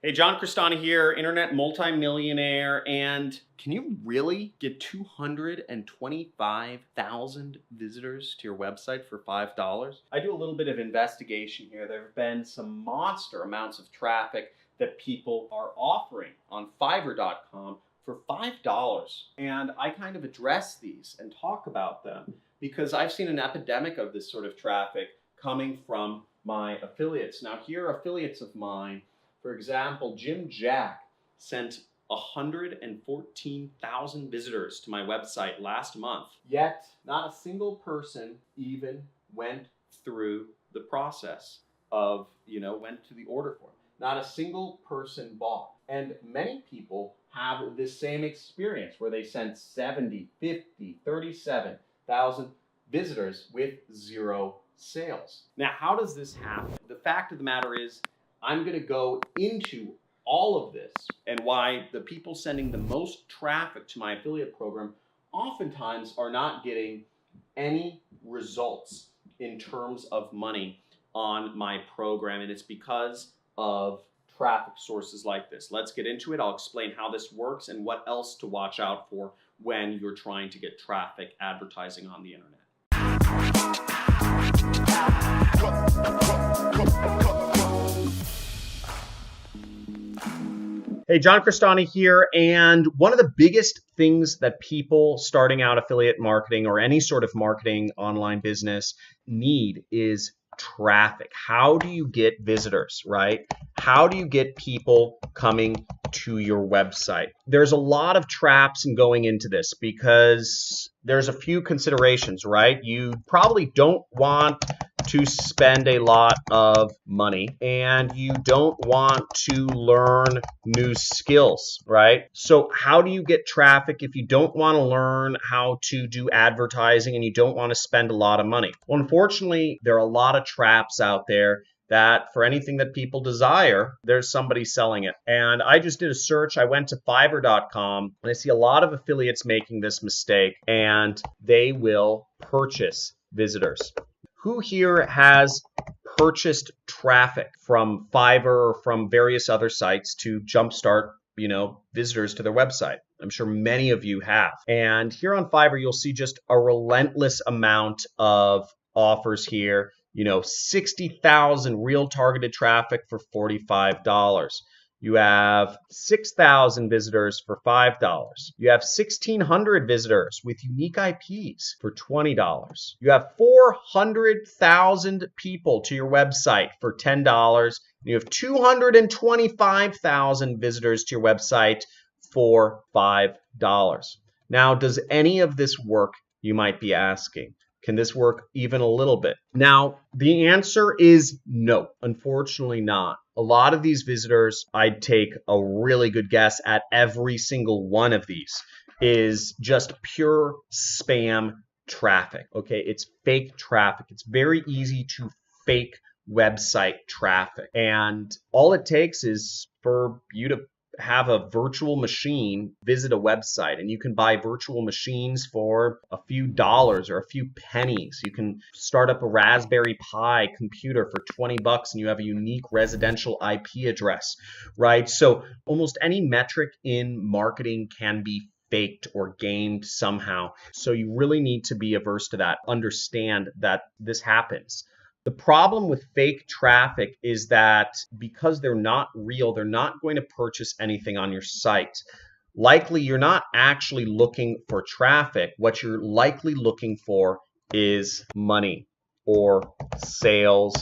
Hey, John Crestani here, internet multimillionaire, and can you really get 225,000 visitors to your website for $5? I do a little bit of investigation here. There have been some monster amounts of traffic that people are offering on Fiverr.com for $5. And I kind of address these and talk about them because I've seen an epidemic of this sort of traffic coming from my affiliates. Now, here are affiliates of mine. For example, Jim Jack sent 114,000 visitors to my website last month, yet not a single person even went through the process of, went to the order form. Not a single person bought. And many people have this same experience where they sent 70, 50, 37,000 visitors with zero sales. Now, how does this happen? The fact of the matter is, I'm going to go into all of this and why the people sending the most traffic to my affiliate program oftentimes are not getting any results in terms of money on my program. And it's because of traffic sources like this. Let's get into it. I'll explain how this works and what else to watch out for when you're trying to get traffic advertising on the internet. Hey, John Crestani here, and one of the biggest things that people starting out affiliate marketing or any sort of marketing online business need is traffic. How do you get visitors, right? How do you get people coming to your website? There's a lot of traps in going into this because there's a few considerations, right? You probably don't want to spend a lot of money and you don't want to learn new skills, right? So how do you get traffic if you don't want to learn how to do advertising and you don't want to spend a lot of money? Well, unfortunately, there are a lot of traps out there that for anything that people desire, there's somebody selling it. And I just did a search. I went to Fiverr.com and I see a lot of affiliates making this mistake, and they will purchase visitors. Who here has purchased traffic from Fiverr or from various other sites to jumpstart, visitors to their website? I'm sure many of you have. And here on Fiverr, you'll see just a relentless amount of offers here. 60,000 real targeted traffic for $45. You have 6,000 visitors for $5. You have 1,600 visitors with unique IPs for $20. You have 400,000 people to your website for $10. You have 225,000 visitors to your website for $5. Now, does any of this work, you might be asking? Can this work even a little bit? Now, the answer is no, unfortunately not. A lot of these visitors, I'd take a really good guess at every single one of these, is just pure spam traffic. Okay, it's fake traffic. It's very easy to fake website traffic. And all it takes is for you to have a virtual machine visit a website, and you can buy virtual machines for a few dollars or a few pennies. You can start up a Raspberry Pi computer for $20 and you have a unique residential IP address, right? So almost any metric in marketing can be faked or gamed somehow. So you really need to be averse to that. Understand that this happens. The problem with fake traffic is that because they're not real, they're not going to purchase anything on your site. Likely, you're not actually looking for traffic. What you're likely looking for is money or sales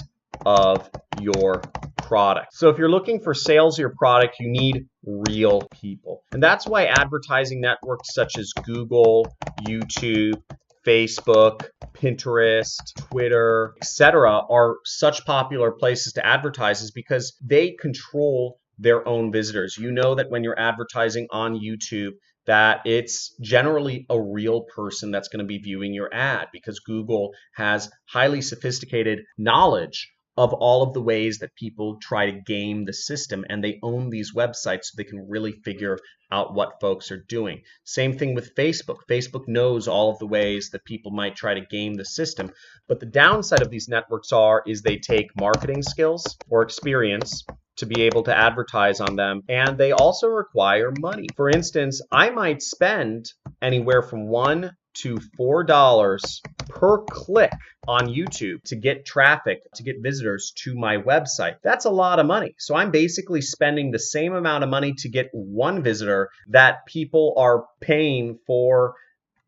of your product. So if you're looking for sales of your product, you need real people. And that's why advertising networks such as Google, YouTube, Facebook, Pinterest, Twitter, etc. are such popular places to advertise, is because they control their own visitors. You know that when you're advertising on YouTube, that it's generally a real person that's going to be viewing your ad, because Google has highly sophisticated knowledge of all of the ways that people try to game the system, and they own these websites so they can really figure out what folks are doing. Same thing with Facebook. Facebook knows all of the ways that people might try to game the system, but the downside of these networks is they take marketing skills or experience to be able to advertise on them, and they also require money. For instance, I might spend anywhere from $1 to $4 per click on YouTube to get traffic, to get visitors to my website. That's a lot of money. So I'm basically spending the same amount of money to get one visitor that people are paying for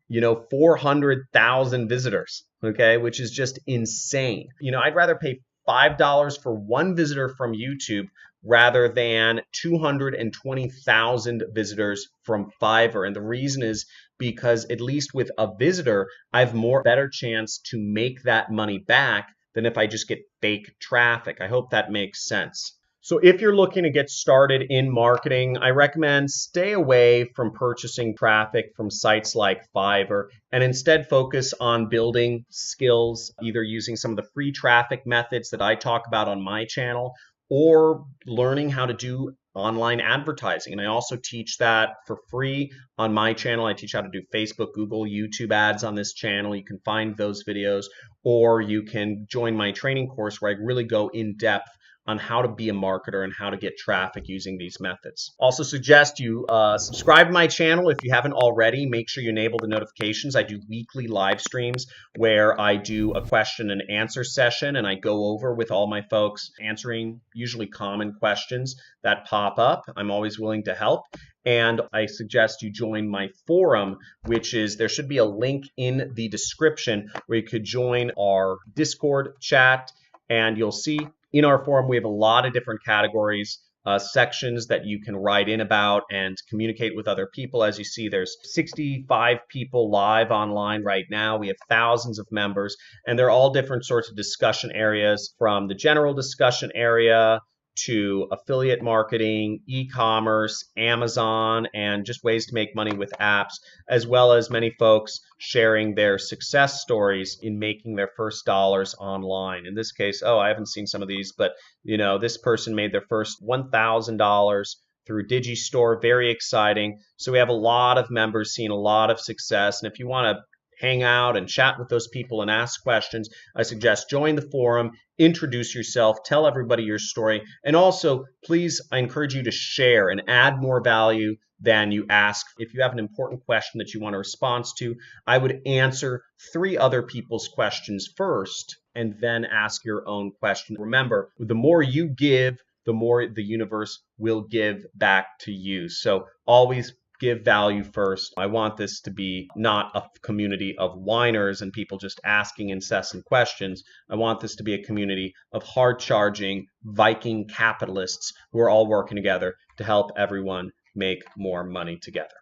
400,000 visitors, okay, which is just insane. I'd rather pay $5 for one visitor from YouTube rather than 220,000 visitors from Fiverr. And the reason is because at least with a visitor, I have better chance to make that money back than if I just get fake traffic. I hope that makes sense. So if you're looking to get started in marketing, I recommend stay away from purchasing traffic from sites like Fiverr and instead focus on building skills, either using some of the free traffic methods that I talk about on my channel or learning how to do online advertising. And I also teach that for free on my channel. I teach how to do Facebook, Google, YouTube ads on this channel. You can find those videos, or you can join my training course where I really go in depth on how to be a marketer and how to get traffic using these methods. Also suggest you subscribe to my channel if you haven't already. Make sure you enable the notifications. I do weekly live streams where I do a question and answer session, and I go over with all my folks answering usually common questions that pop up. I'm always willing to help. And I suggest you join my forum, which is, there should be a link in the description where you could join our Discord chat, and you'll see in our forum, we have a lot of different categories, sections that you can write in about and communicate with other people. As you see, there's 65 people live online right now. We have thousands of members, and they're all different sorts of discussion areas, from the general discussion area to affiliate marketing, e-commerce, Amazon, and just ways to make money with apps, as well as many folks sharing their success stories in making their first dollars online. In this case, I haven't seen some of these, but this person made their first $1,000 through Digistore. Very exciting. So we have a lot of members seeing a lot of success. And if you want to hang out and chat with those people and ask questions, I suggest join the forum, introduce yourself, tell everybody your story, and also please, I encourage you to share and add more value than you ask. If you have an important question that you want a response to, I would answer 3 other people's questions first and then ask your own question. Remember, the more you give, the more the universe will give back to you. So always give value first. I want this to be not a community of whiners and people just asking incessant questions. I want this to be a community of hard-charging Viking capitalists who are all working together to help everyone make more money together.